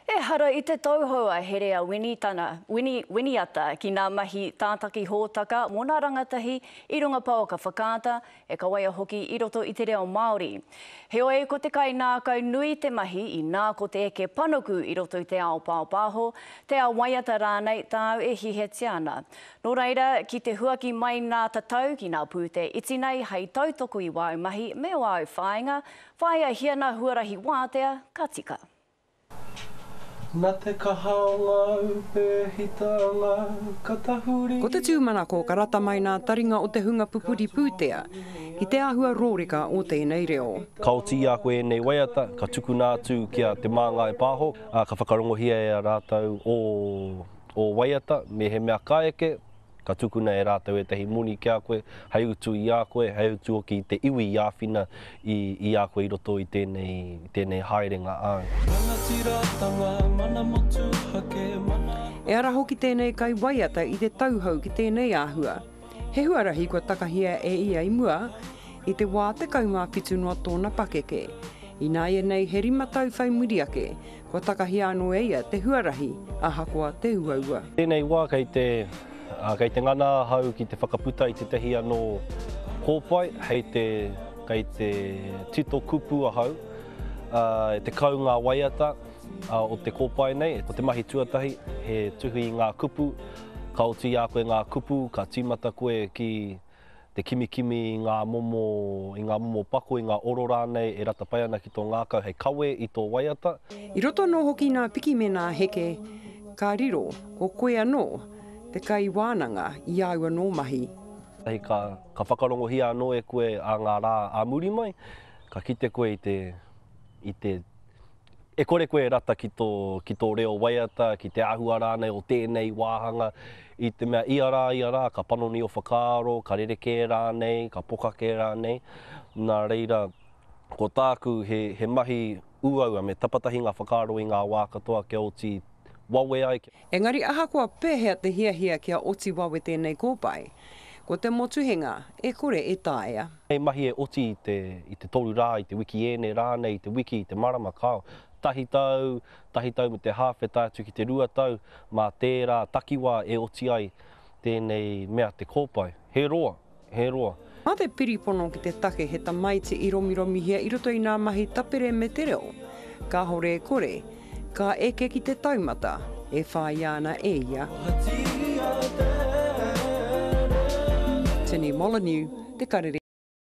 E hara I te tauhaua herea winiata ki ngā mahi tātaki hōtaka mō ngā rangatahi I runga pau ka whakaata e ka waia hoki I roto I te reo Māori. He oe ko te kai nā kau nui te mahi I nā ko te eke panuku I roto I te ao pāopaho, te ao waiata rānei tāu e hihetia ana. Nō reira, ki te huaki mai nā tatau ki ngā pūte iti nei hei tautoko I wāu mahi me wāu whāinga, whāia hiana huarahi wātea ka tika. Nā te kahaonga upe hitanga katahuri. Ko te tūmana ko karata mai nā taringa o te hunga pupuri pūtea, ki te āhua rōrika o tēnei reo. Ka oti a koe nei waiata, ka tuku nātu kia te mānga e pāho, ka whakarongohia e a rātau o waiata, me he mea kāeke, ka tukuna e rātau e tehi muni ki a koe, hei utu I a koe, hei utu o ki te iwi I a whina I a koe I roto I tēnei haerenga au. E ara hoki tēnei kai waiata I te tauhau ki tēnei āhua. He huarahi kua takahia e ia I mua, I te wā te kaumā pitu noa tōna pakeke. I nā ia nei he rimatau whai muriake, kua takahia anō e ia te huarahi, aha koa te uaua. Tēnei wā kei te ngana hau ki te whakaputa I te tehi anō kōpai, kei te tito kupu a hau, te kau ngā waiata o te kōpai nei, o te mahi tuatahi, he tuhi I ngā kupu, ka oti a koe ngā kupu, ka tīmata koe ki te kimikimi I ngā momo pako, I ngā oro rānei, e rata pai ana ki tō ngākau, hei kawe I tō waiata. I roto anō hoki nā piki me nā heke, ka riro, ko koe anō, te kai wānanga I au anō mahi. Hei ka whakarongohia anō e koe a ngā rā a muri mai, ka kite koe e kore koe rata ki tō reo waiata, ki te āhua rānei o tēnei wāhanga, I te mea ia rā, ka panoni o whakaaro, ka rereke rānei, ka pokake rānei. Nā reira, ko tāku he mahi uaua me tapatahi ngā whakaaro I ngā wā katoa ke oti wawe ai. Engari aha kua pēhea te hiahia kia oti wawe tēnei kōpai. Ko te motuhenga, e kore e tāia. Hei mahi e oti I te toru rā, I te wiki ene rānei, I te wiki, I te marama kāo. Tahi tau me te hawhe tātu ki te rua tau, mā tērā takiwā e oti ai tēnei mea te kōpai. He roa. Mā te piripono ki te take he ta maiti I romiromi hia I roto I ngā mahi tapere me te reo. Ka hore e kore, ka eke ki te taumata, e whai ana e ia. Tini Molyneux, te karere.